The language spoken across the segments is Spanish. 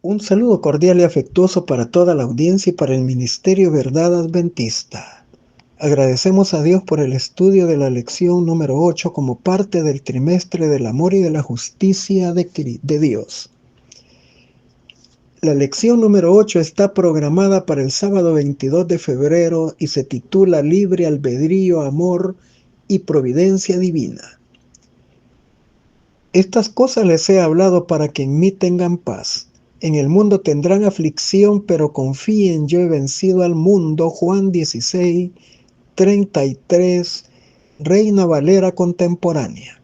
Un saludo cordial y afectuoso para toda la audiencia y para el Ministerio Verdad Adventista. Agradecemos a Dios por el estudio de la lección número 8 como parte del trimestre del amor y de la justicia de Dios. La lección número 8 está programada para el sábado 22 de febrero y se titula Libre albedrío, amor y providencia divina. Estas cosas les he hablado para que en mí tengan paz. En el mundo tendrán aflicción, pero confíen, yo he vencido al mundo. Juan 16, 33, Reina Valera contemporánea.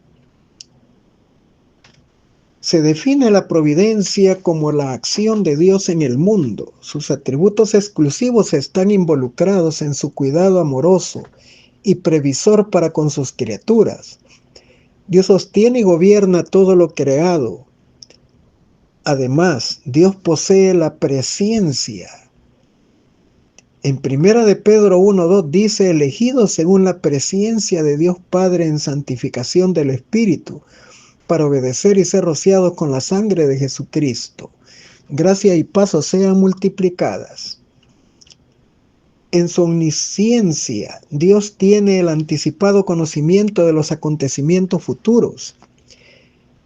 Se define la providencia como la acción de Dios en el mundo. Sus atributos exclusivos están involucrados en su cuidado amoroso y previsor para con sus criaturas. Dios sostiene y gobierna todo lo creado. Además, Dios posee la presciencia. En 1 de Pedro 1:2 dice, elegidos según la presciencia de Dios Padre en santificación del Espíritu, para obedecer y ser rociados con la sangre de Jesucristo. Gracia y paz os sean multiplicadas. En su omnisciencia, Dios tiene el anticipado conocimiento de los acontecimientos futuros.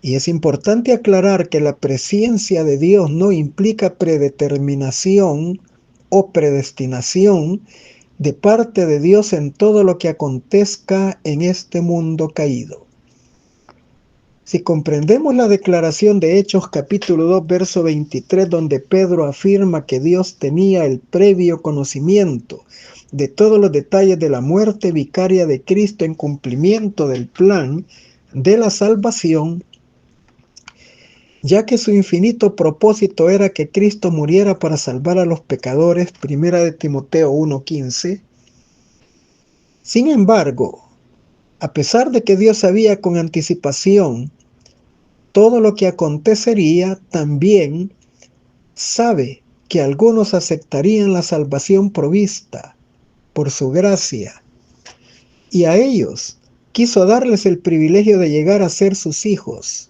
Y es importante aclarar que la presciencia de Dios no implica predeterminación o predestinación de parte de Dios en todo lo que acontezca en este mundo caído. Si comprendemos la declaración de Hechos capítulo 2, verso 23, donde Pedro afirma que Dios tenía el previo conocimiento de todos los detalles de la muerte vicaria de Cristo en cumplimiento del plan de la salvación, ya que su infinito propósito era que Cristo muriera para salvar a los pecadores, 1 de Timoteo 1:15. Sin embargo, a pesar de que Dios sabía con anticipación todo lo que acontecería, también sabe que algunos aceptarían la salvación provista por su gracia, y a ellos quiso darles el privilegio de llegar a ser sus hijos.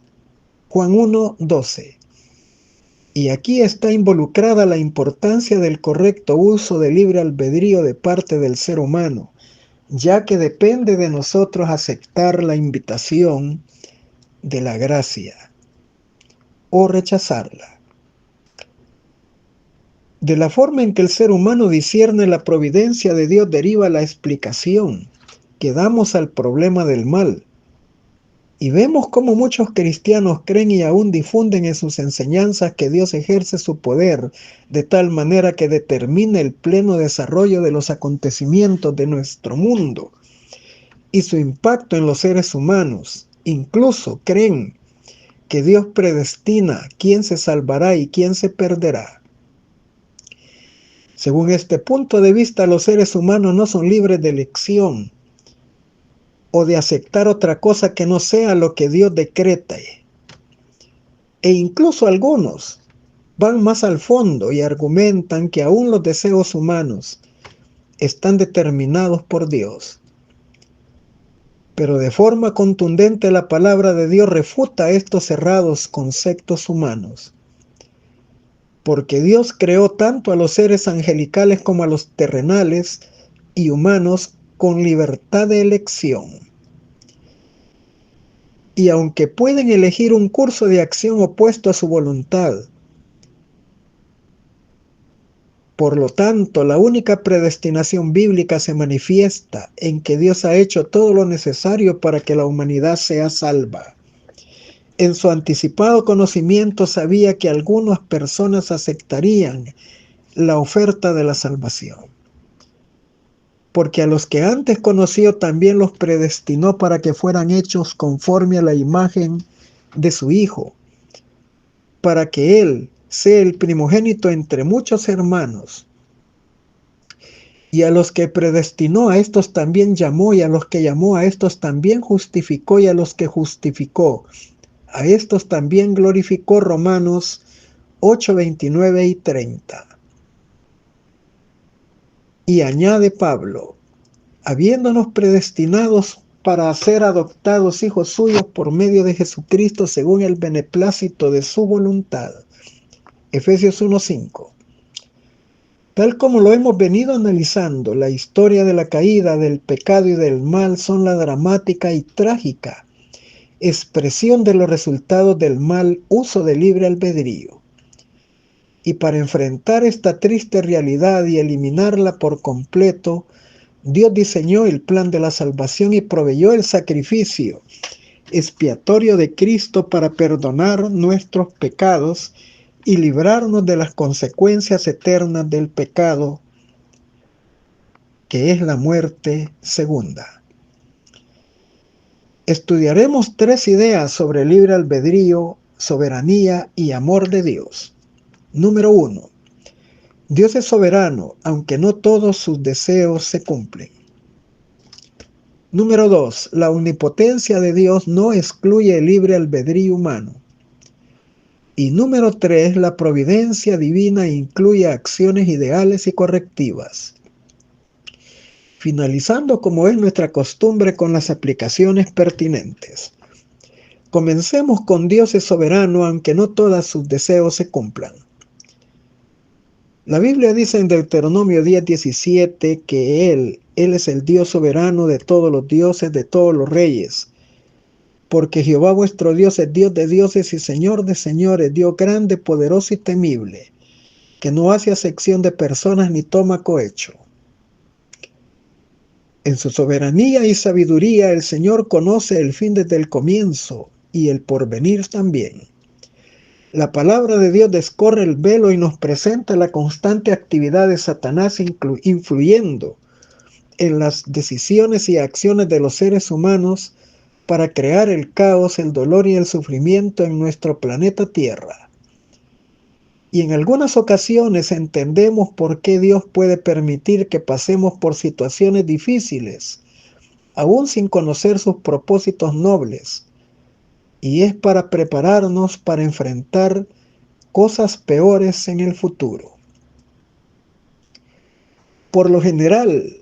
Juan 1:12. Y aquí está involucrada la importancia del correcto uso del libre albedrío de parte del ser humano, ya que depende de nosotros aceptar la invitación de la gracia o rechazarla. De la forma en que el ser humano discierne la providencia de Dios deriva la explicación que damos al problema del mal. Y vemos cómo muchos cristianos creen y aún difunden en sus enseñanzas que Dios ejerce su poder de tal manera que determina el pleno desarrollo de los acontecimientos de nuestro mundo y su impacto en los seres humanos. Incluso creen que Dios predestina quién se salvará y quién se perderá. Según este punto de vista, los seres humanos no son libres de elección o de aceptar otra cosa que no sea lo que Dios decreta. E incluso algunos van más al fondo y argumentan que aún los deseos humanos están determinados por Dios. Pero de forma contundente la palabra de Dios refuta estos cerrados conceptos humanos. Porque Dios creó tanto a los seres angelicales como a los terrenales y humanos con libertad de elección. Y aunque pueden elegir un curso de acción opuesto a su voluntad, por lo tanto, la única predestinación bíblica se manifiesta en que Dios ha hecho todo lo necesario para que la humanidad sea salva. En su anticipado conocimiento sabía que algunas personas aceptarían la oferta de la salvación. Porque a los que antes conoció también los predestinó para que fueran hechos conforme a la imagen de su Hijo, para que Él sea el primogénito entre muchos hermanos. Y a los que predestinó, a estos también llamó, y a los que llamó, a estos también justificó, y a los que justificó, a estos también glorificó. Romanos 8, 29 y 30. Y añade Pablo, habiéndonos predestinados para ser adoptados hijos suyos por medio de Jesucristo según el beneplácito de su voluntad, Efesios 1:5. Tal como lo hemos venido analizando, la historia de la caída, del pecado y del mal son la dramática y trágica expresión de los resultados del mal uso del libre albedrío. Y para enfrentar esta triste realidad y eliminarla por completo, Dios diseñó el plan de la salvación y proveyó el sacrificio expiatorio de Cristo para perdonar nuestros pecados y librarnos de las consecuencias eternas del pecado, que es la muerte segunda. Estudiaremos 3 ideas sobre el libre albedrío, soberanía y amor de Dios. Número 1. Dios es soberano, aunque no todos sus deseos se cumplen. Número 2. La omnipotencia de Dios no excluye el libre albedrío humano. Y número 3. La providencia divina incluye acciones ideales y correctivas. Finalizando, como es nuestra costumbre, con las aplicaciones pertinentes. Comencemos con Dios es soberano, aunque no todos sus deseos se cumplan. La Biblia dice en Deuteronomio 10:17 que Él es el Dios soberano de todos los dioses, de todos los reyes. Porque Jehová vuestro Dios es Dios de dioses y Señor de señores, Dios grande, poderoso y temible, que no hace acepción de personas ni toma cohecho. En su soberanía y sabiduría el Señor conoce el fin desde el comienzo y el porvenir también. La palabra de Dios descorre el velo y nos presenta la constante actividad de Satanás influyendo en las decisiones y acciones de los seres humanos para crear el caos, el dolor y el sufrimiento en nuestro planeta Tierra. Y en algunas ocasiones entendemos por qué Dios puede permitir que pasemos por situaciones difíciles, aún sin conocer sus propósitos nobles. Y es para prepararnos para enfrentar cosas peores en el futuro. Por lo general,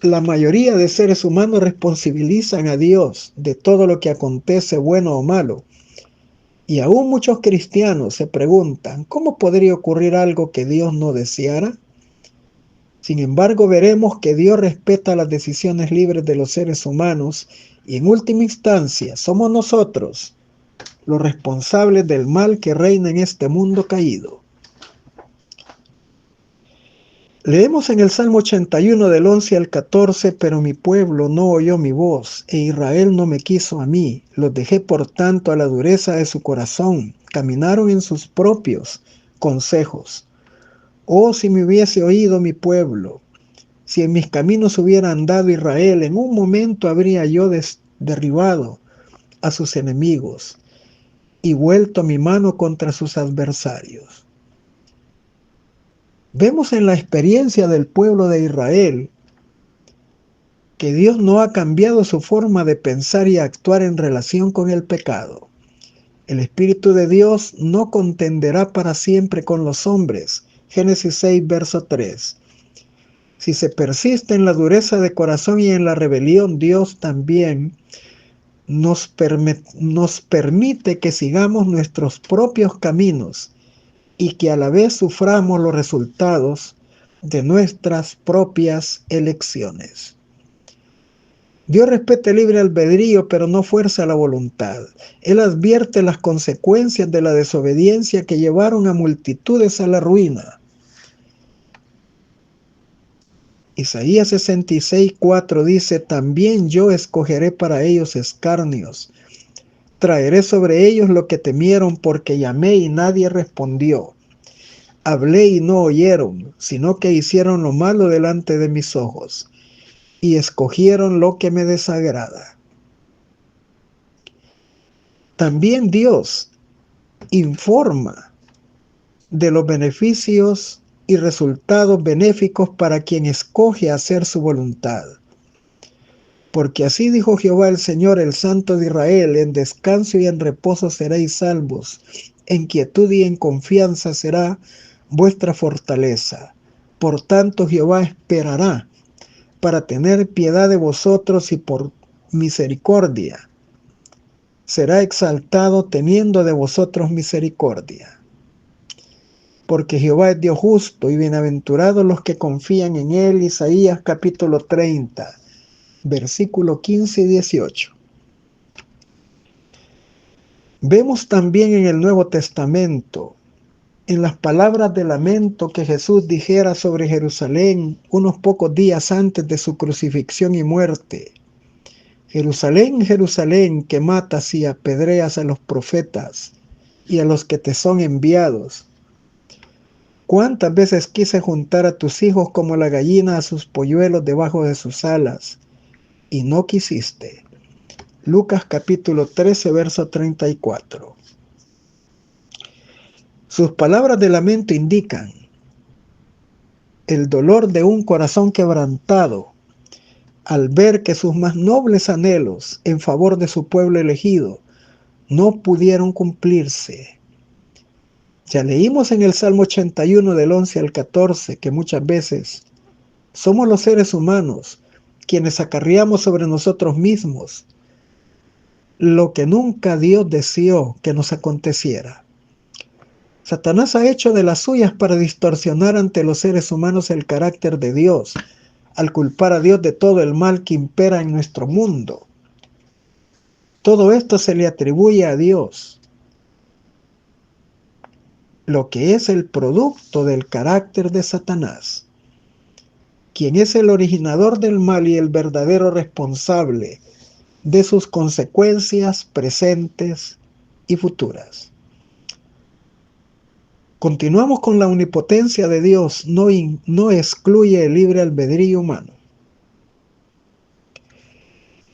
la mayoría de seres humanos responsabilizan a Dios de todo lo que acontece, bueno o malo. Y aún muchos cristianos se preguntan, ¿cómo podría ocurrir algo que Dios no deseara? Sin embargo, veremos que Dios respeta las decisiones libres de los seres humanos y en última instancia somos nosotros los responsables del mal que reina en este mundo caído. Leemos en el Salmo 81 del 11 al 14, pero mi pueblo no oyó mi voz, e Israel no me quiso a mí. Los dejé por tanto a la dureza de su corazón, caminaron en sus propios consejos. Oh, si me hubiese oído mi pueblo, si en mis caminos hubiera andado Israel, en un momento habría yo derribado a sus enemigos y vuelto mi mano contra sus adversarios. Vemos en la experiencia del pueblo de Israel que Dios no ha cambiado su forma de pensar y actuar en relación con el pecado. El Espíritu de Dios no contenderá para siempre con los hombres. Génesis 6, verso 3. Si se persiste en la dureza de corazón y en la rebelión, Dios también nos permite que sigamos nuestros propios caminos y que a la vez suframos los resultados de nuestras propias elecciones. Dios respeta el libre albedrío, pero no fuerza la voluntad. Él advierte las consecuencias de la desobediencia que llevaron a multitudes a la ruina. Isaías 66:4 dice, también yo escogeré para ellos escarnios. Traeré sobre ellos lo que temieron, porque llamé y nadie respondió. Hablé y no oyeron, sino que hicieron lo malo delante de mis ojos, y escogieron lo que me desagrada. También Dios informa de los beneficios y resultados benéficos para quien escoge hacer su voluntad. Porque así dijo Jehová el Señor, el Santo de Israel, en descanso y en reposo seréis salvos, en quietud y en confianza será vuestra fortaleza. Por tanto Jehová esperará para tener piedad de vosotros y por misericordia será exaltado teniendo de vosotros misericordia. porque Jehová es Dios justo y bienaventurados los que confían en él. Isaías capítulo 30, versículo 15 y 18. Vemos también en el Nuevo Testamento, en las palabras de lamento que Jesús dijera sobre Jerusalén unos pocos días antes de su crucifixión y muerte: Jerusalén, Jerusalén, que matas y apedreas a los profetas y a los que te son enviados. ¿Cuántas veces quise juntar a tus hijos como la gallina a sus polluelos debajo de sus alas, y no quisiste? Lucas capítulo 13, verso 34. Sus palabras de lamento indican el dolor de un corazón quebrantado al ver que sus más nobles anhelos en favor de su pueblo elegido no pudieron cumplirse. Ya leímos en el Salmo 81 del 11 al 14 que muchas veces somos los seres humanos quienes acarreamos sobre nosotros mismos lo que nunca Dios deseó que nos aconteciera. Satanás ha hecho de las suyas para distorsionar ante los seres humanos el carácter de Dios, al culpar a Dios de todo el mal que impera en nuestro mundo. Todo esto se le atribuye a Dios, lo que es el producto del carácter de Satanás, quien es el originador del mal y el verdadero responsable de sus consecuencias presentes y futuras. Continuamos con la omnipotencia de Dios, no excluye el libre albedrío humano.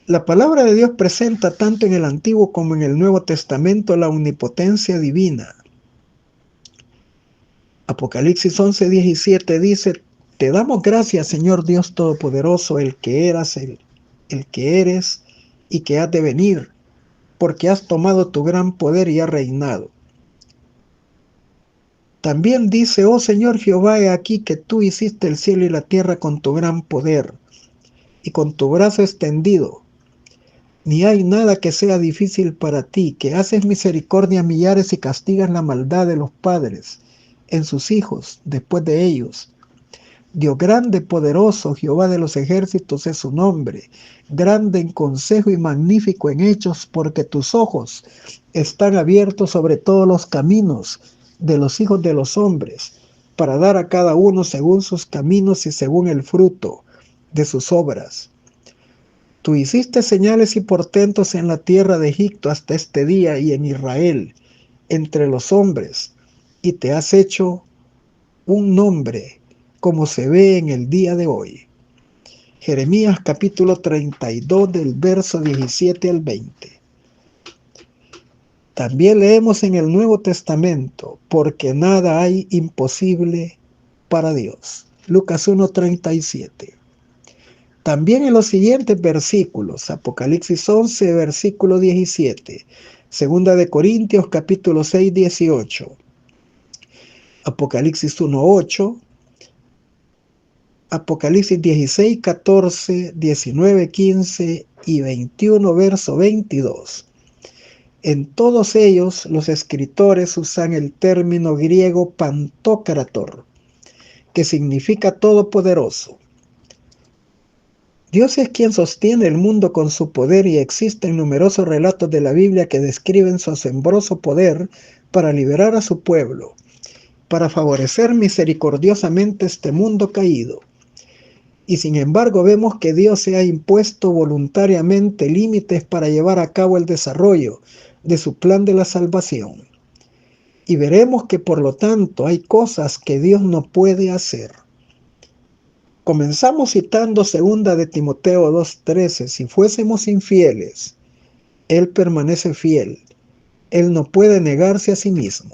La palabra de Dios presenta tanto en el Antiguo como en el Nuevo Testamento la omnipotencia divina. Apocalipsis 11:17 dice: te damos gracias, Señor Dios Todopoderoso, el que eras, el que eres y que has de venir, porque has tomado tu gran poder y has reinado. También dice: oh Señor Jehová, he aquí que tú hiciste el cielo y la tierra con tu gran poder y con tu brazo extendido. Ni hay nada que sea difícil para ti, que haces misericordia a millares y castigas la maldad de los padres en sus hijos después de ellos. Dios grande, poderoso, Jehová de los ejércitos es su nombre, grande en consejo y magnífico en hechos, porque tus ojos están abiertos sobre todos los caminos de los hijos de los hombres, para dar a cada uno según sus caminos y según el fruto de sus obras. Tú hiciste señales y portentos en la tierra de Egipto hasta este día y en Israel, entre los hombres, y te has hecho un nombre como se ve en el día de hoy. Jeremías capítulo 32 del verso 17 al 20. También leemos en el Nuevo Testamento: porque nada hay imposible para Dios. Lucas 1:37. También en los siguientes versículos: Apocalipsis 11, versículo 17, Segunda de Corintios capítulo 6, 18, Apocalipsis 1:8, Apocalipsis 16, 14, 19, 15 y 21, verso 22. En todos ellos los escritores usan el término griego pantocrator, que significa todopoderoso. Dios es quien sostiene el mundo con su poder, y existen numerosos relatos de la Biblia que describen su asombroso poder para liberar a su pueblo, para favorecer misericordiosamente este mundo caído. Y sin embargo vemos que Dios se ha impuesto voluntariamente límites para llevar a cabo el desarrollo de su plan de la salvación. Y veremos que por lo tanto hay cosas que Dios no puede hacer. Comenzamos citando 2 de Timoteo 2:13: si fuésemos infieles, Él permanece fiel, Él no puede negarse a sí mismo.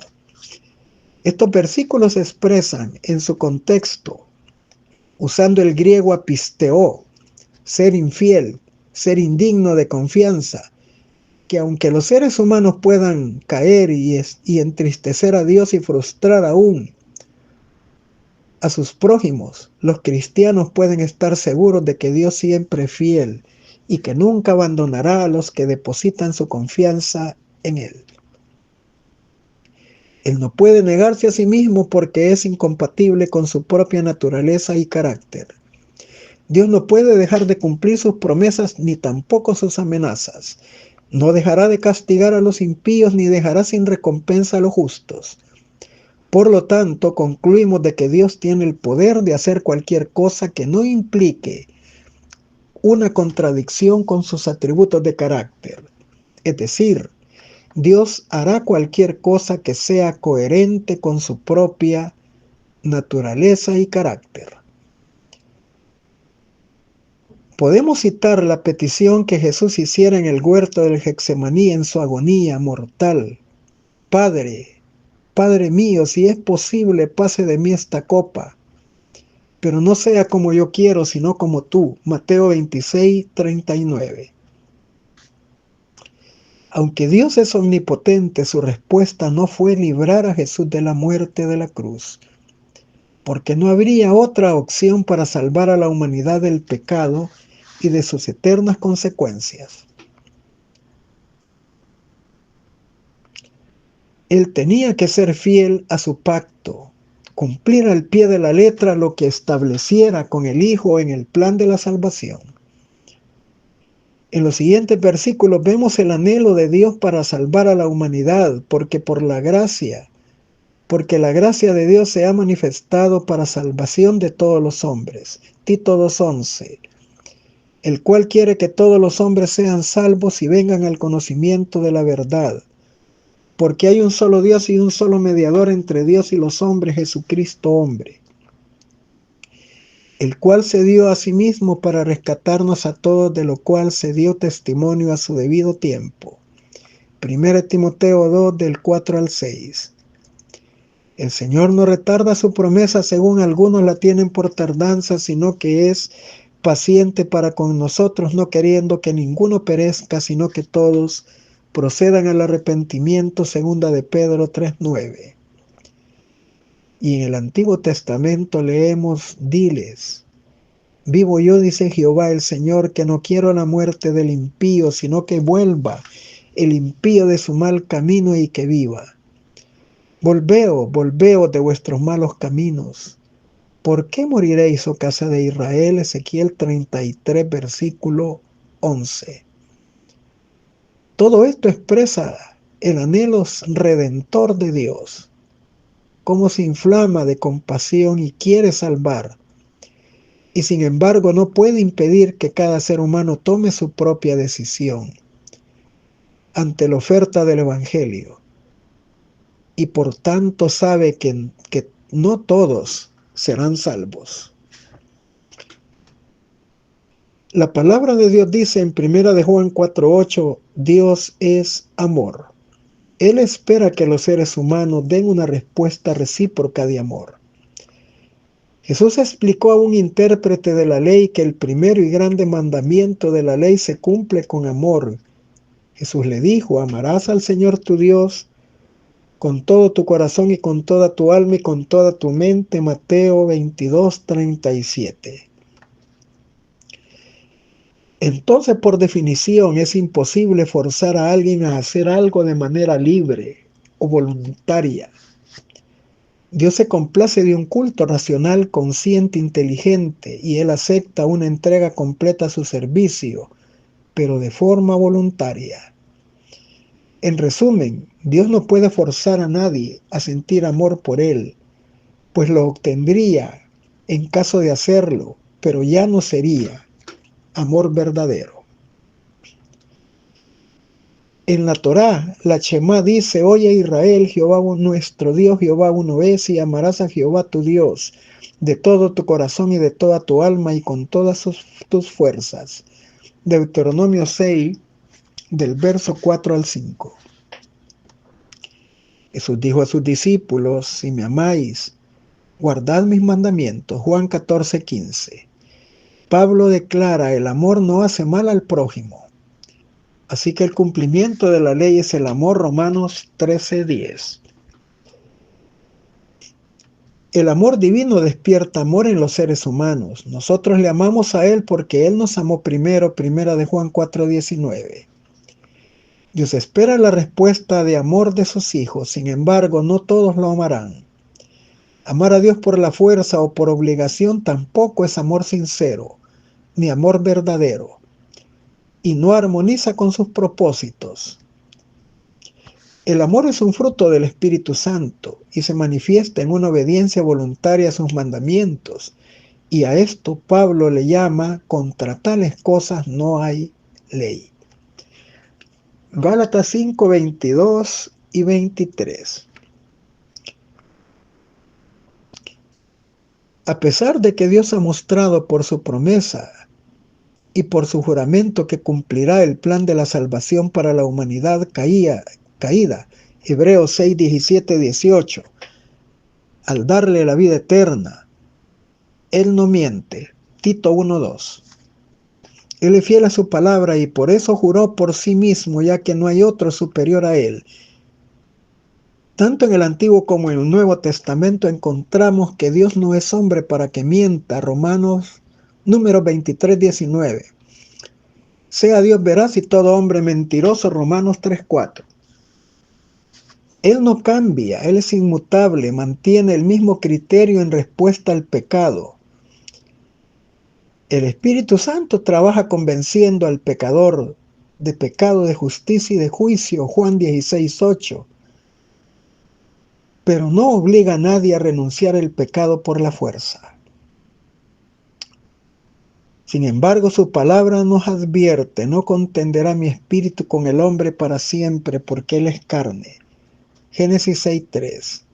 Estos versículos expresan en su contexto, usando el griego apisteo, ser infiel, ser indigno de confianza, que aunque los seres humanos puedan caer y entristecer a Dios y frustrar aún a sus prójimos, los cristianos pueden estar seguros de que Dios siempre es fiel y que nunca abandonará a los que depositan su confianza en Él. Él no puede negarse a sí mismo porque es incompatible con su propia naturaleza y carácter. Dios no puede dejar de cumplir sus promesas ni tampoco sus amenazas. No dejará de castigar a los impíos ni dejará sin recompensa a los justos. Por lo tanto, concluimos de que Dios tiene el poder de hacer cualquier cosa que no implique una contradicción con sus atributos de carácter. Es decir, Dios hará cualquier cosa que sea coherente con su propia naturaleza y carácter. Podemos citar la petición que Jesús hiciera en el huerto del Getsemaní en su agonía mortal. Padre, Padre mío, si es posible, pase de mí esta copa, pero no sea como yo quiero, sino como tú. Mateo 26, 39. Aunque Dios es omnipotente, su respuesta no fue librar a Jesús de la muerte de la cruz, porque no habría otra opción para salvar a la humanidad del pecado y de sus eternas consecuencias. Él tenía que ser fiel a su pacto, cumplir al pie de la letra lo que estableciera con el Hijo en el plan de la salvación. En los siguientes versículos vemos el anhelo de Dios para salvar a la humanidad, porque la gracia de Dios se ha manifestado para salvación de todos los hombres. Tito 2:11, el cual quiere que todos los hombres sean salvos y vengan al conocimiento de la verdad. Porque hay un solo Dios y un solo mediador entre Dios y los hombres, Jesucristo hombre, el cual se dio a sí mismo para rescatarnos a todos, de lo cual se dio testimonio a su debido tiempo. 1 Timoteo 2, del 4 al 6. El Señor no retarda su promesa, según algunos la tienen por tardanza, sino que es paciente para con nosotros, no queriendo que ninguno perezca, sino que todos procedan al arrepentimiento. Segunda de Pedro 3:9. Y en el Antiguo Testamento leemos: diles, vivo yo, dice Jehová el Señor, que no quiero la muerte del impío, sino que vuelva el impío de su mal camino y que viva. Volveos de vuestros malos caminos. ¿Por qué moriréis, oh casa de Israel? Ezequiel 33, versículo 11. Todo esto expresa el anhelo redentor de Dios, cómo se inflama de compasión y quiere salvar, y sin embargo no puede impedir que cada ser humano tome su propia decisión ante la oferta del Evangelio, y por tanto sabe que no todos serán salvos. La palabra de Dios dice en 1 de Juan 4:8, Dios es amor. Él espera que los seres humanos den una respuesta recíproca de amor. Jesús explicó a un intérprete de la ley que el primero y grande mandamiento de la ley se cumple con amor. Jesús le dijo: amarás al Señor tu Dios con todo tu corazón y con toda tu alma y con toda tu mente. Mateo 22:37. Entonces, por definición, es imposible forzar a alguien a hacer algo de manera libre o voluntaria. Dios se complace de un culto racional, consciente, inteligente, y Él acepta una entrega completa a su servicio, pero de forma voluntaria. En resumen, Dios no puede forzar a nadie a sentir amor por Él, pues lo obtendría en caso de hacerlo, pero ya no sería amor verdadero. En la Torá, la Shemá dice: oye Israel, Jehová nuestro Dios, Jehová uno es, y amarás a Jehová tu Dios de todo tu corazón y de toda tu alma y con todas tus fuerzas. Deuteronomio 6, del verso 4 al 5. Jesús dijo a sus discípulos: si me amáis, guardad mis mandamientos. Juan 14:15. Pablo declara: el amor no hace mal al prójimo. Así que el cumplimiento de la ley es el amor. Romanos 13:10. El amor divino despierta amor en los seres humanos. Nosotros le amamos a Él porque Él nos amó primero. Primera de Juan 4:19. Dios espera la respuesta de amor de sus hijos, sin embargo, no todos lo amarán. Amar a Dios por la fuerza o por obligación tampoco es amor sincero, ni amor verdadero, y no armoniza con sus propósitos. El amor es un fruto del Espíritu Santo y se manifiesta en una obediencia voluntaria a sus mandamientos, y a esto Pablo le llama: contra tales cosas no hay ley. Gálatas 5, 22 y 23. A pesar de que Dios ha mostrado por su promesa y por su juramento que cumplirá el plan de la salvación para la humanidad caída, Hebreos 6, 17, 18, al darle la vida eterna, Él no miente, Tito 1, 2. Él es fiel a su palabra y por eso juró por sí mismo, ya que no hay otro superior a Él. Tanto en el Antiguo como en el Nuevo Testamento encontramos que Dios no es hombre para que mienta, Números 23, 19. Sea Dios veraz y todo hombre mentiroso, Romanos 3, 4. Él no cambia, Él es inmutable, mantiene el mismo criterio en respuesta al pecado. El Espíritu Santo trabaja convenciendo al pecador de pecado, de justicia y de juicio, Juan 16, 8. Pero no obliga a nadie a renunciar al pecado por la fuerza. Sin embargo, su palabra nos advierte: no contenderá mi espíritu con el hombre para siempre, porque él es carne. Génesis 6, 3.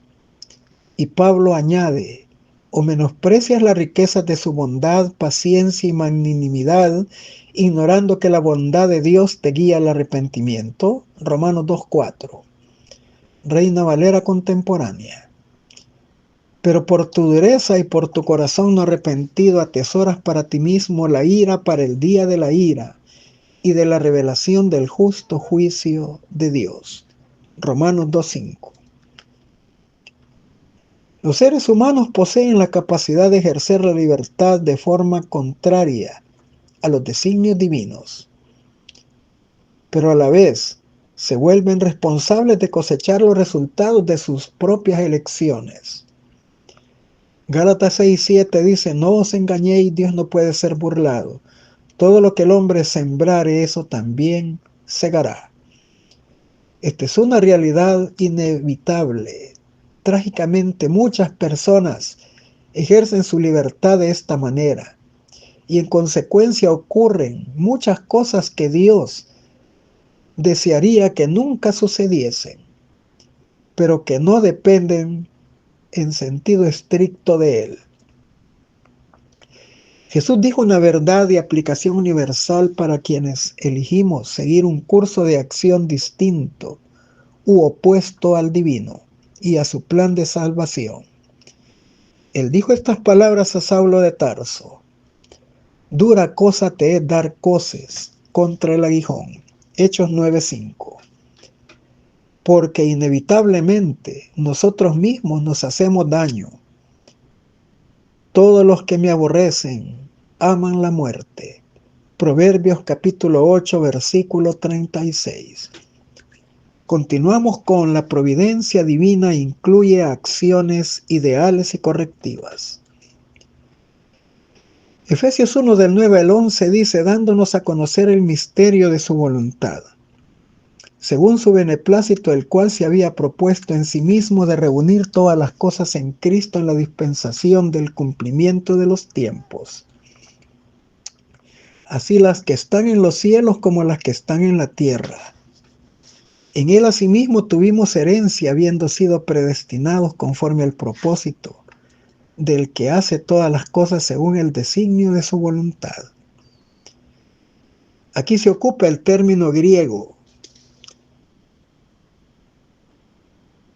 Y Pablo añade: o menosprecias las riquezas de su bondad, paciencia y magnanimidad, ignorando que la bondad de Dios te guía al arrepentimiento. Romanos 2, 4. Reina Valera contemporánea. Pero por tu dureza y por tu corazón no arrepentido atesoras para ti mismo la ira para el día de la ira y de la revelación del justo juicio de Dios. Romanos 2:5. Los seres humanos poseen la capacidad de ejercer la libertad de forma contraria a los designios divinos, pero a la vez se vuelven responsables de cosechar los resultados de sus propias elecciones. Gálatas 6:7 dice: no os engañéis, Dios no puede ser burlado. Todo lo que el hombre sembrare, eso también segará. Esta es una realidad inevitable. Trágicamente, muchas personas ejercen su libertad de esta manera y en consecuencia ocurren muchas cosas que Dios desearía que nunca sucediesen, pero que no dependen en sentido estricto de Él. Jesús dijo una verdad de aplicación universal para quienes elegimos seguir un curso de acción distinto u opuesto al divino y a su plan de salvación. Él dijo estas palabras a Saulo de Tarso: dura cosa te es dar coces contra el aguijón. Hechos 9:5. Porque inevitablemente nosotros mismos nos hacemos daño. Todos los que me aborrecen aman la muerte. Proverbios capítulo 8, versículo 36. Continuamos con: la providencia divina incluye acciones ideales y correctivas. Efesios 1 del 9 al 11 dice: dándonos a conocer el misterio de su voluntad, según su beneplácito, el cual se había propuesto en sí mismo de reunir todas las cosas en Cristo en la dispensación del cumplimiento de los tiempos, así las que están en los cielos como las que están en la tierra. En él asimismo tuvimos herencia, habiendo sido predestinados conforme al propósito del que hace todas las cosas según el designio de su voluntad. Aquí se ocupa el término griego,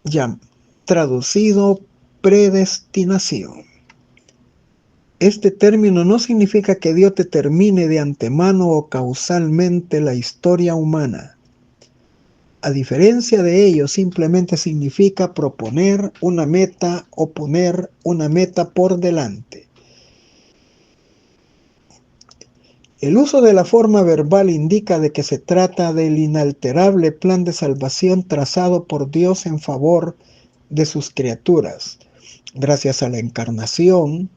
ya traducido predestinación. Este término no significa que Dios determine de antemano o causalmente la historia humana. A diferencia de ello, simplemente significa proponer una meta o poner una meta por delante. El uso de la forma verbal indica de que se trata del inalterable plan de salvación trazado por Dios en favor de sus criaturas, gracias a la encarnación,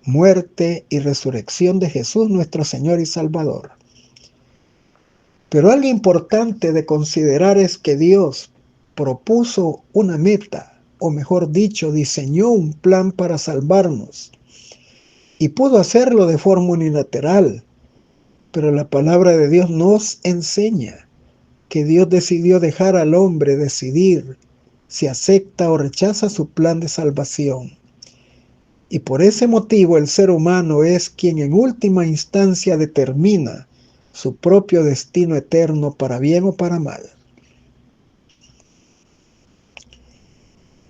muerte y resurrección de Jesús nuestro Señor y Salvador. Pero algo importante de considerar es que Dios propuso una meta, o mejor dicho, diseñó un plan para salvarnos, y pudo hacerlo de forma unilateral. Pero la palabra de Dios nos enseña que Dios decidió dejar al hombre decidir si acepta o rechaza su plan de salvación. Y por ese motivo el ser humano es quien en última instancia determina su propio destino eterno para bien o para mal.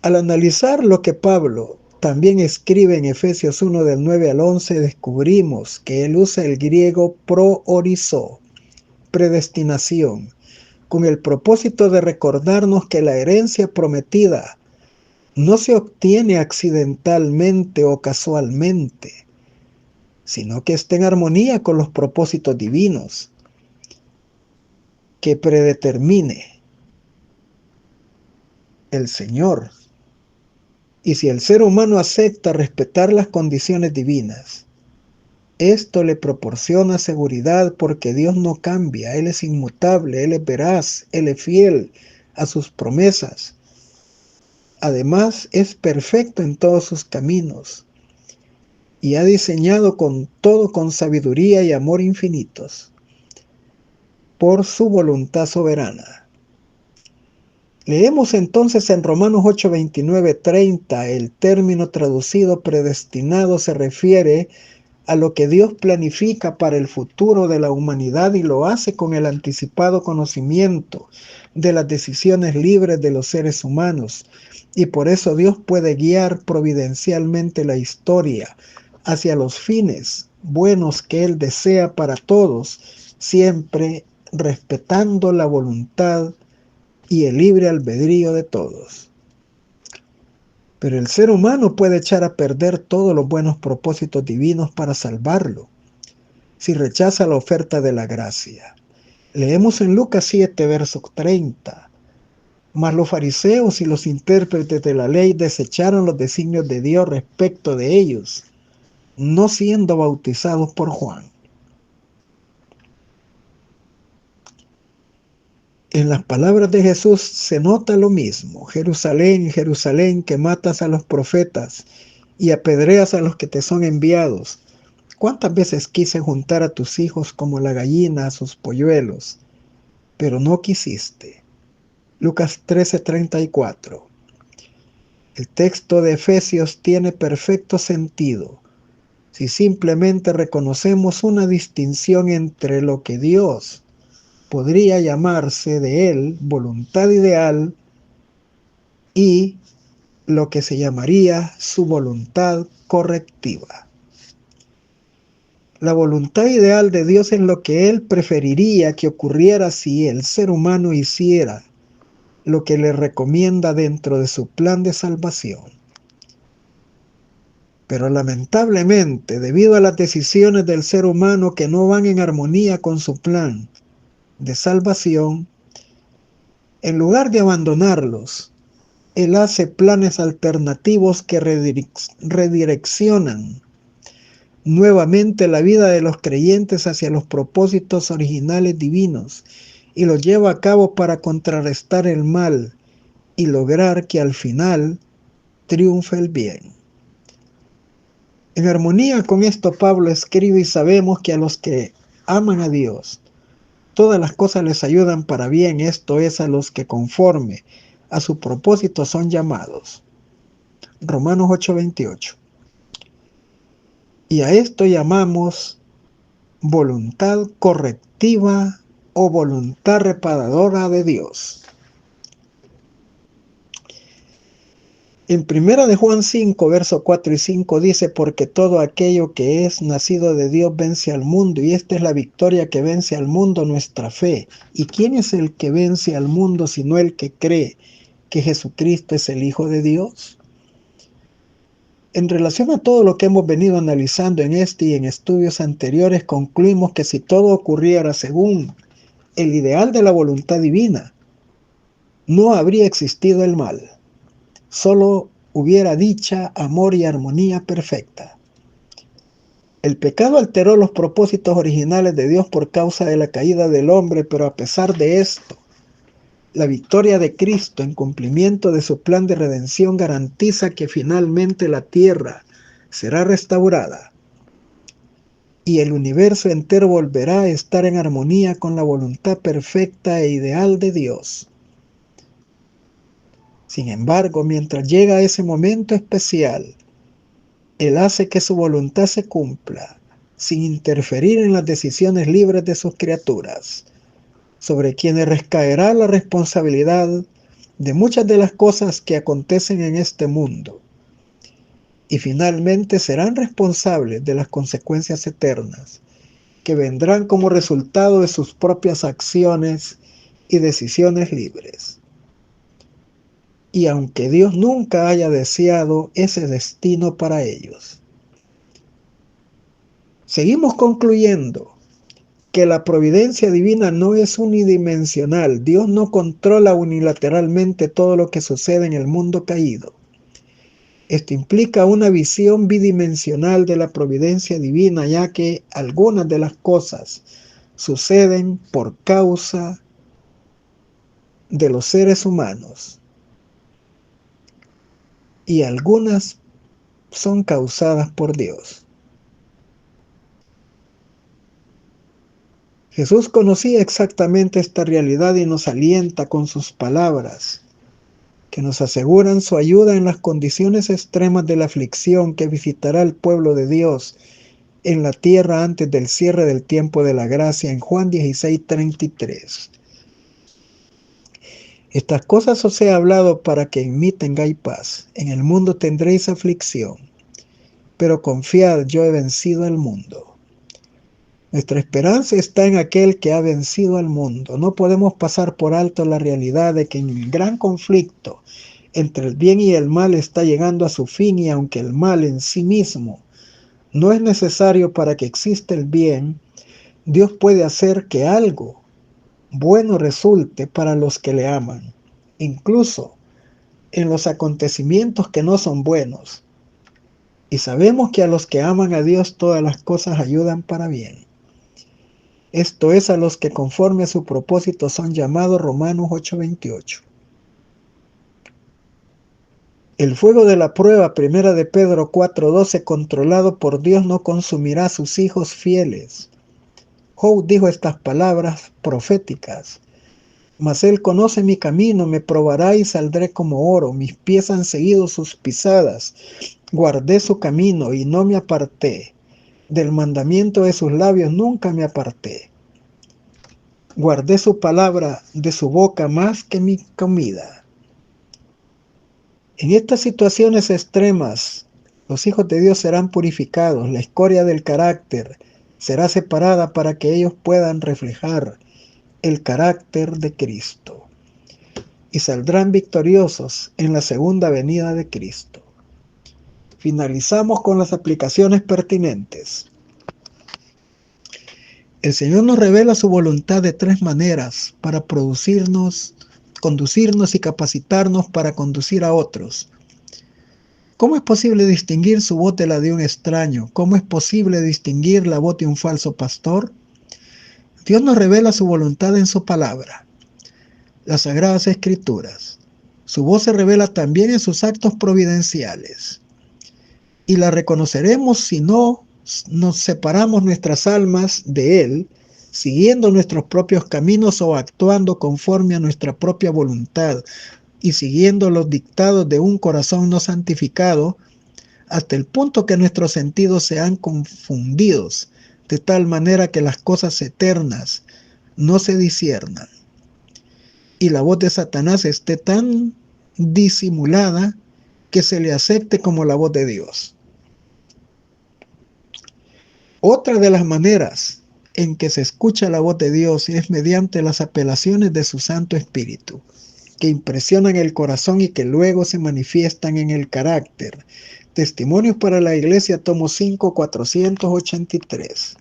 Al analizar lo que Pablo también escribe en Efesios 1 del 9 al 11, descubrimos que él usa el griego proorizo, predestinación, con el propósito de recordarnos que la herencia prometida no se obtiene accidentalmente o casualmente, sino que está en armonía con los propósitos divinos que predetermine el Señor. Y si el ser humano acepta respetar las condiciones divinas, esto le proporciona seguridad porque Dios no cambia, Él es inmutable, Él es veraz, Él es fiel a sus promesas. Además, es perfecto en todos sus caminos y ha diseñado todo con sabiduría y amor infinitos por su voluntad soberana. Leemos entonces en Romanos 8, 29, 30, el término traducido predestinado se refiere a lo que Dios planifica para el futuro de la humanidad y lo hace con el anticipado conocimiento de las decisiones libres de los seres humanos. Y por eso Dios puede guiar providencialmente la historia hacia los fines buenos que Él desea para todos, siempre respetando la voluntad y el libre albedrío de todos. Pero el ser humano puede echar a perder todos los buenos propósitos divinos para salvarlo, si rechaza la oferta de la gracia. Leemos en Lucas 7, verso 30. Mas los fariseos y los intérpretes de la ley desecharon los designios de Dios respecto de ellos, no siendo bautizados por Juan. En las palabras de Jesús se nota lo mismo. Jerusalén, Jerusalén, que matas a los profetas y apedreas a los que te son enviados. ¿Cuántas veces quise juntar a tus hijos como la gallina a sus polluelos? Pero no quisiste. Lucas 13:34. El texto de Efesios tiene perfecto sentido si simplemente reconocemos una distinción entre lo que Dios podría llamarse de Él voluntad ideal y lo que se llamaría su voluntad correctiva. La voluntad ideal de Dios es lo que Él preferiría que ocurriera si el ser humano hiciera lo que le recomienda dentro de su plan de salvación. Pero lamentablemente, debido a las decisiones del ser humano que no van en armonía con su plan de salvación, en lugar de abandonarlos, Él hace planes alternativos que redireccionan nuevamente la vida de los creyentes hacia los propósitos originales divinos y los lleva a cabo para contrarrestar el mal y lograr que al final triunfe el bien. En armonía con esto, Pablo escribe: y sabemos que a los que aman a Dios, todas las cosas les ayudan para bien, esto es, a los que conforme a su propósito son llamados. Romanos 8:28. Y a esto llamamos voluntad correctiva o voluntad reparadora de Dios. En 1 de Juan 5, versos 4 y 5 dice: porque todo aquello que es nacido de Dios vence al mundo, y esta es la victoria que vence al mundo, nuestra fe. ¿Y quién es el que vence al mundo sino el que cree que Jesucristo es el Hijo de Dios? En relación a todo lo que hemos venido analizando en este y en estudios anteriores, concluimos que si todo ocurriera según el ideal de la voluntad divina, no habría existido el mal. Solo hubiera dicha, amor y armonía perfecta. El pecado alteró los propósitos originales de Dios por causa de la caída del hombre, pero a pesar de esto, la victoria de Cristo en cumplimiento de su plan de redención garantiza que finalmente la tierra será restaurada y el universo entero volverá a estar en armonía con la voluntad perfecta e ideal de Dios. Sin embargo, mientras llega ese momento especial, Él hace que su voluntad se cumpla, sin interferir en las decisiones libres de sus criaturas, sobre quienes recaerá la responsabilidad de muchas de las cosas que acontecen en este mundo, y finalmente serán responsables de las consecuencias eternas, que vendrán como resultado de sus propias acciones y decisiones libres. Y aunque Dios nunca haya deseado ese destino para ellos. Seguimos concluyendo que la providencia divina no es unidimensional. Dios no controla unilateralmente todo lo que sucede en el mundo caído. Esto implica una visión bidimensional de la providencia divina, ya que algunas de las cosas suceden por causa de los seres humanos y algunas son causadas por Dios. Jesús conocía exactamente esta realidad y nos alienta con sus palabras, que nos aseguran su ayuda en las condiciones extremas de la aflicción que visitará al pueblo de Dios en la tierra antes del cierre del tiempo de la gracia, en Juan 16:33. Estas cosas os he hablado para que en mí tengáis paz. En el mundo tendréis aflicción, pero confiad, yo he vencido al mundo. Nuestra esperanza está en aquel que ha vencido al mundo. No podemos pasar por alto la realidad de que en el gran conflicto entre el bien y el mal está llegando a su fin, y aunque el mal en sí mismo no es necesario para que exista el bien, Dios puede hacer que algo bueno resulte para los que le aman, incluso en los acontecimientos que no son buenos. Y sabemos que a los que aman a Dios todas las cosas ayudan para bien. Esto es, a los que conforme a su propósito son llamados. Romanos 8:28. El fuego de la prueba, 1 de Pedro 4:12, controlado por Dios, no consumirá a sus hijos fieles. Job dijo estas palabras proféticas: mas él conoce mi camino, me probará y saldré como oro. Mis pies han seguido sus pisadas, guardé su camino y no me aparté. Del mandamiento de sus labios nunca me aparté. Guardé su palabra de su boca más que mi comida. En estas situaciones extremas, los hijos de Dios serán purificados, la escoria del carácter será separada para que ellos puedan reflejar el carácter de Cristo y saldrán victoriosos en la segunda venida de Cristo. Finalizamos con las aplicaciones pertinentes. El Señor nos revela su voluntad de tres maneras para conducirnos y capacitarnos para conducir a otros. ¿Cómo es posible distinguir su voz de la de un extraño? ¿Cómo es posible distinguir la voz de un falso pastor? Dios nos revela su voluntad en su palabra, las Sagradas Escrituras. Su voz se revela también en sus actos providenciales. Y la reconoceremos si no nos separamos nuestras almas de Él, siguiendo nuestros propios caminos o actuando conforme a nuestra propia voluntad y siguiendo los dictados de un corazón no santificado, hasta el punto que nuestros sentidos sean confundidos, de tal manera que las cosas eternas no se disciernan, y la voz de Satanás esté tan disimulada que se le acepte como la voz de Dios. Otra de las maneras en que se escucha la voz de Dios es mediante las apelaciones de su Santo Espíritu, que impresionan el corazón y que luego se manifiestan en el carácter, Testimonios para la Iglesia, tomo 5, 483.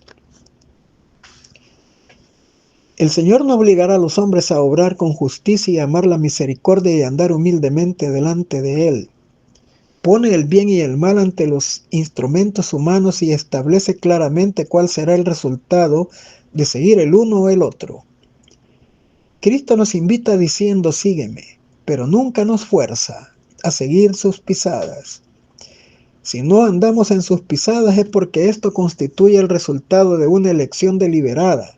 El Señor no obligará a los hombres a obrar con justicia y amar la misericordia y andar humildemente delante de Él. Pone el bien y el mal ante los instrumentos humanos y establece claramente cuál será el resultado de seguir el uno o el otro. Cristo nos invita diciendo: sígueme, pero nunca nos fuerza a seguir sus pisadas. Si no andamos en sus pisadas es porque esto constituye el resultado de una elección deliberada.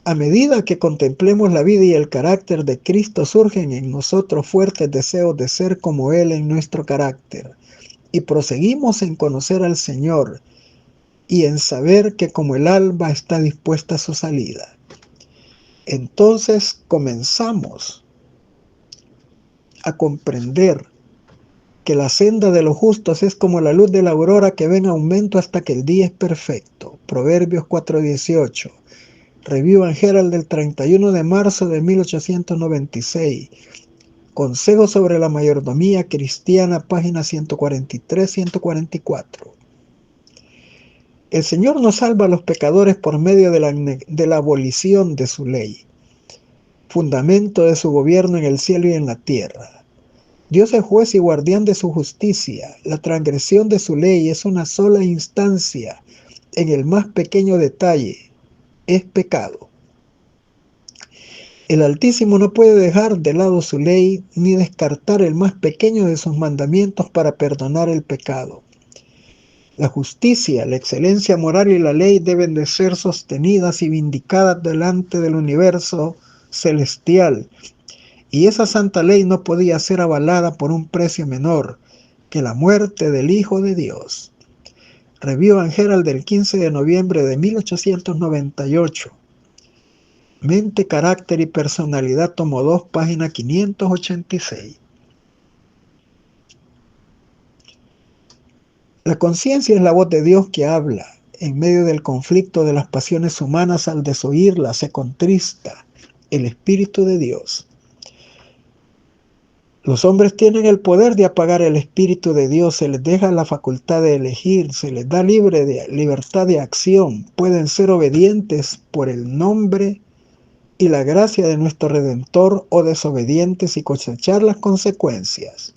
A medida que contemplemos la vida y el carácter de Cristo, surgen en nosotros fuertes deseos de ser como Él en nuestro carácter, y proseguimos en conocer al Señor y en saber que como el alba está dispuesta a su salida. Entonces comenzamos a comprender que la senda de los justos es como la luz de la aurora que va en aumento hasta que el día es perfecto. Proverbios 4:18. Review and Herald del 31 de marzo de 1896. Consejo sobre la mayordomía cristiana, páginas 143-144. El Señor nos salva a los pecadores por medio de la abolición de su ley, fundamento de su gobierno en el cielo y en la tierra. Dios es juez y guardián de su justicia. La transgresión de su ley es una sola instancia en el más pequeño detalle. Es pecado. El Altísimo no puede dejar de lado su ley ni descartar el más pequeño de sus mandamientos para perdonar el pecado. La justicia, la excelencia moral y la ley deben de ser sostenidas y vindicadas delante del universo celestial, y esa santa ley no podía ser avalada por un precio menor que la muerte del Hijo de Dios. Review and Herald del 15 de noviembre de 1898. Mente, carácter y personalidad, tomo 2, página 586. La conciencia es la voz de Dios que habla. En medio del conflicto de las pasiones humanas, al desoírla, se contrista el Espíritu de Dios. Los hombres tienen el poder de apagar el Espíritu de Dios, se les deja la facultad de elegir, se les da libertad de acción, pueden ser obedientes por el nombre y la gracia de nuestro Redentor o desobedientes y cosechar las consecuencias.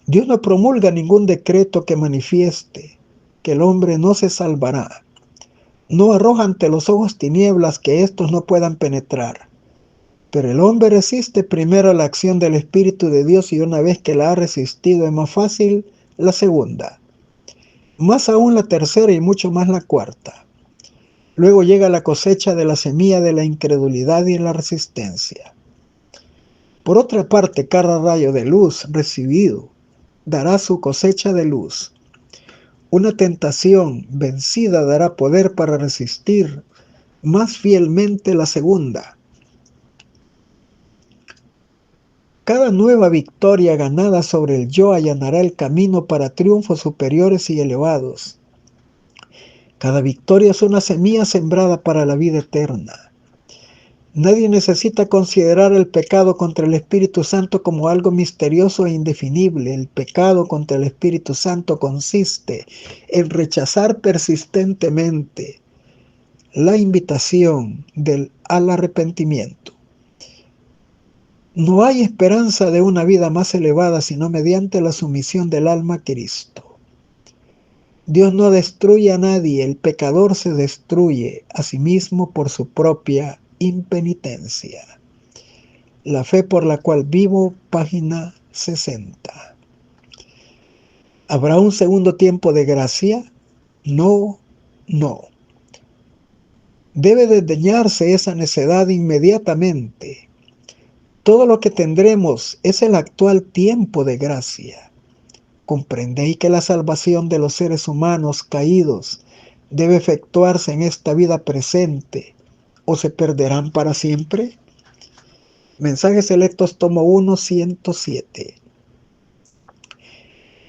Dios no promulga ningún decreto que manifieste que el hombre no se salvará. No arroja ante los ojos tinieblas que éstos no puedan penetrar. Pero el hombre resiste primero la acción del Espíritu de Dios y una vez que la ha resistido es más fácil la segunda. Más aún la tercera y mucho más la cuarta. Luego llega la cosecha de la semilla de la incredulidad y la resistencia. Por otra parte, cada rayo de luz recibido dará su cosecha de luz. Una tentación vencida dará poder para resistir más fielmente la segunda. Cada nueva victoria ganada sobre el yo allanará el camino para triunfos superiores y elevados. Cada victoria es una semilla sembrada para la vida eterna. Nadie necesita considerar el pecado contra el Espíritu Santo como algo misterioso e indefinible. El pecado contra el Espíritu Santo consiste en rechazar persistentemente la invitación al arrepentimiento. No hay esperanza de una vida más elevada sino mediante la sumisión del alma a Cristo. Dios no destruye a nadie, el pecador se destruye a sí mismo por su propia impenitencia. La fe por la cual vivo, página 60. ¿Habrá un segundo tiempo de gracia? No. Debe desdeñarse esa necedad inmediatamente. Todo lo que tendremos es el actual tiempo de gracia. ¿Comprendéis que la salvación de los seres humanos caídos debe efectuarse en esta vida presente o se perderán para siempre? Mensajes Selectos, tomo 1, 107.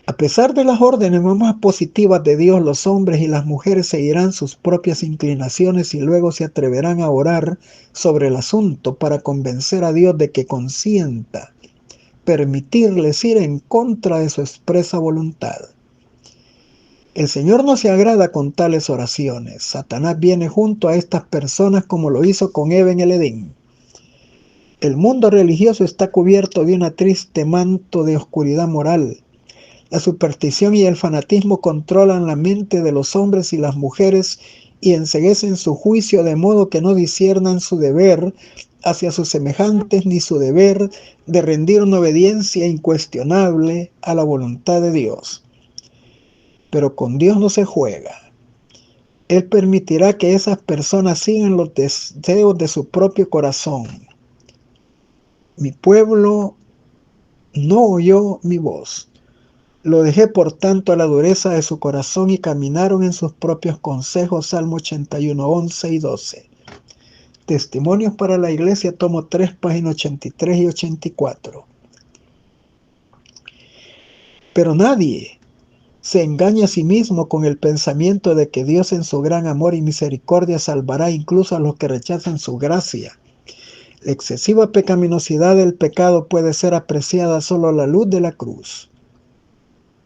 A pesar de las órdenes más positivas de Dios, los hombres y las mujeres seguirán sus propias inclinaciones y luego se atreverán a orar sobre el asunto para convencer a Dios de que consienta permitirles ir en contra de su expresa voluntad. El Señor no se agrada con tales oraciones. Satanás viene junto a estas personas como lo hizo con Eva en el Edén. El mundo religioso está cubierto de una triste manto de oscuridad moral. La superstición y el fanatismo controlan la mente de los hombres y las mujeres y enceguecen su juicio de modo que no disciernan su deber hacia sus semejantes ni su deber de rendir una obediencia incuestionable a la voluntad de Dios. Pero con Dios no se juega. Él permitirá que esas personas sigan los deseos de su propio corazón. Mi pueblo no oyó mi voz. Lo dejé por tanto a la dureza de su corazón y caminaron en sus propios consejos. Salmo 81, 11 y 12. Testimonios para la Iglesia, tomo 3, páginas 83 y 84. Pero nadie se engaña a sí mismo con el pensamiento de que Dios en su gran amor y misericordia salvará incluso a los que rechazan su gracia. La excesiva pecaminosidad del pecado puede ser apreciada solo a la luz de la cruz.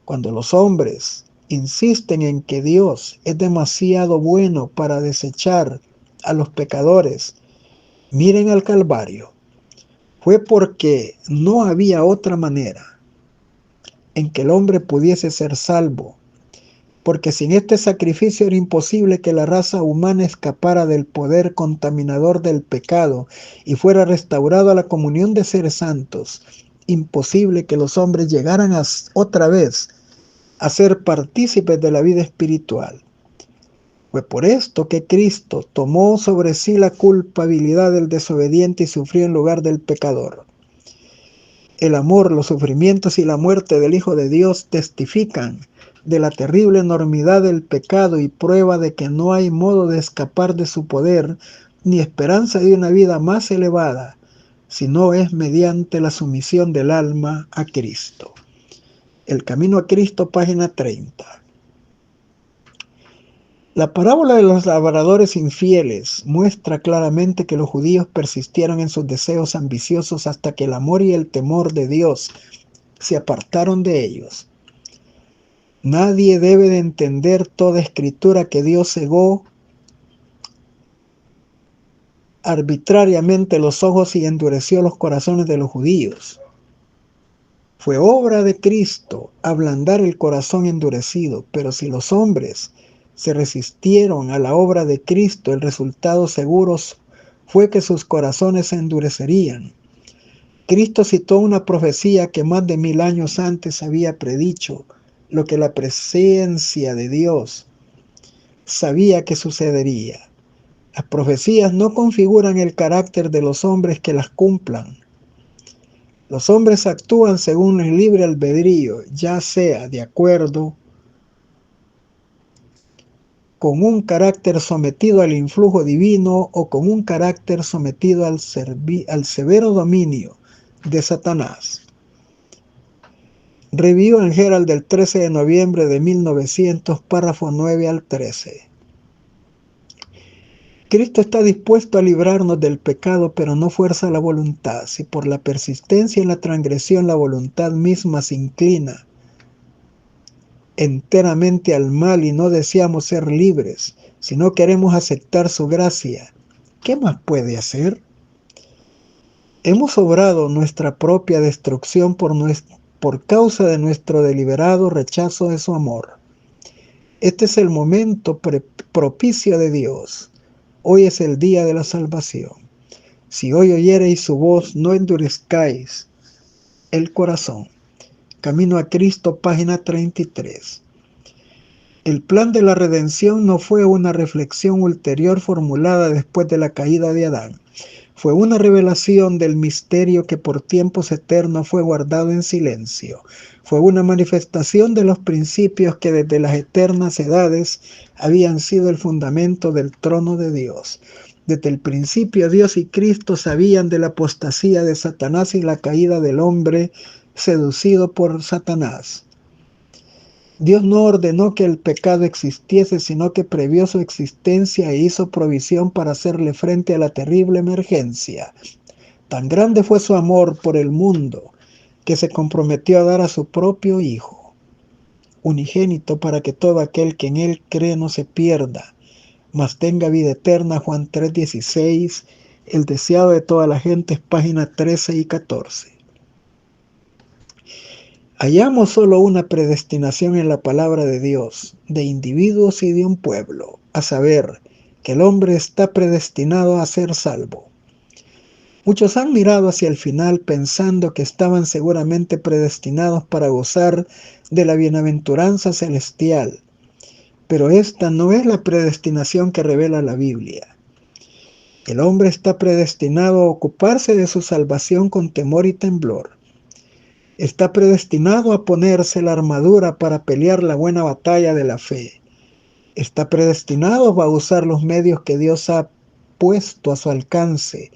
Cuando los hombres insisten en que Dios es demasiado bueno para desechar a los pecadores, miren al Calvario. Fue porque no había otra manera en que el hombre pudiese ser salvo, porque sin este sacrificio era imposible que la raza humana escapara del poder contaminador del pecado y fuera restaurado a la comunión de seres santos. Imposible que los hombres llegaran otra vez a ser partícipes de la vida espiritual. Fue por esto que Cristo tomó sobre sí la culpabilidad del desobediente y sufrió en lugar del pecador. El amor, los sufrimientos y la muerte del Hijo de Dios testifican de la terrible enormidad del pecado y prueba de que no hay modo de escapar de su poder ni esperanza de una vida más elevada, si no es mediante la sumisión del alma a Cristo. El camino a Cristo, página 30. La parábola de los labradores infieles muestra claramente que los judíos persistieron en sus deseos ambiciosos hasta que el amor y el temor de Dios se apartaron de ellos. Nadie debe de entender toda escritura que Dios cegó arbitrariamente los ojos y endureció los corazones de los judíos. Fue obra de Cristo ablandar el corazón endurecido, pero si los hombres se resistieron a la obra de Cristo, el resultado seguro fue que sus corazones se endurecerían. Cristo citó una profecía que más de 1000 años antes había predicho, lo que la presencia de Dios sabía que sucedería. Las profecías no configuran el carácter de los hombres que las cumplan. Los hombres actúan según el libre albedrío, ya sea de acuerdo con un carácter sometido al influjo divino o con un carácter sometido al severo dominio de Satanás. Review en Herald del 13 de noviembre de 1900, párrafo 9 al 13. Cristo está dispuesto a librarnos del pecado, pero no fuerza la voluntad. Si por la persistencia en la transgresión la voluntad misma se inclina enteramente al mal y no deseamos ser libres, si no queremos aceptar su gracia, ¿qué más puede hacer? Hemos obrado nuestra propia destrucción por causa de nuestro deliberado rechazo de su amor. Este es el momento propicio de Dios. Hoy es el día de la salvación. Si hoy oyereis su voz, no endurezcáis el corazón. Camino a Cristo, página 33. El plan de la redención no fue una reflexión ulterior formulada después de la caída de Adán. Fue una revelación del misterio que por tiempos eternos fue guardado en silencio. Fue una manifestación de los principios que desde las eternas edades habían sido el fundamento del trono de Dios. Desde el principio Dios y Cristo sabían de la apostasía de Satanás y la caída del hombre seducido por Satanás. Dios no ordenó que el pecado existiese, sino que previó su existencia e hizo provisión para hacerle frente a la terrible emergencia. Tan grande fue su amor por el mundo, que se comprometió a dar a su propio Hijo, unigénito, para que todo aquel que en Él cree no se pierda, mas tenga vida eterna. Juan 3:16, el deseado de toda la gente, es página 13 y 14. Hallamos solo una predestinación en la palabra de Dios, de individuos y de un pueblo, a saber, que el hombre está predestinado a ser salvo. Muchos han mirado hacia el final pensando que estaban seguramente predestinados para gozar de la bienaventuranza celestial, pero esta no es la predestinación que revela la Biblia. El hombre está predestinado a ocuparse de su salvación con temor y temblor. Está predestinado a ponerse la armadura para pelear la buena batalla de la fe. Está predestinado a usar los medios que Dios ha puesto a su alcance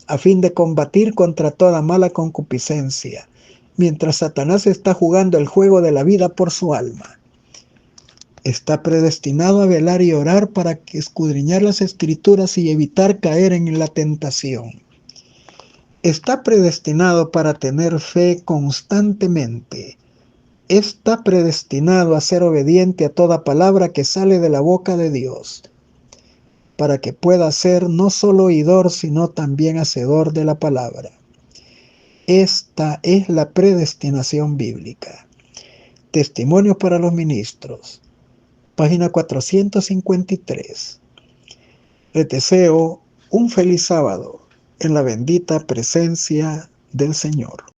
a fin de combatir contra toda mala concupiscencia, mientras Satanás está jugando el juego de la vida por su alma. Está predestinado a velar y orar para escudriñar las Escrituras y evitar caer en la tentación. Está predestinado para tener fe constantemente. Está predestinado a ser obediente a toda palabra que sale de la boca de Dios, para que pueda ser no solo oidor, sino también hacedor de la palabra. Esta es la predestinación bíblica. Testimonios para los ministros, página 453. Les deseo un feliz sábado en la bendita presencia del Señor.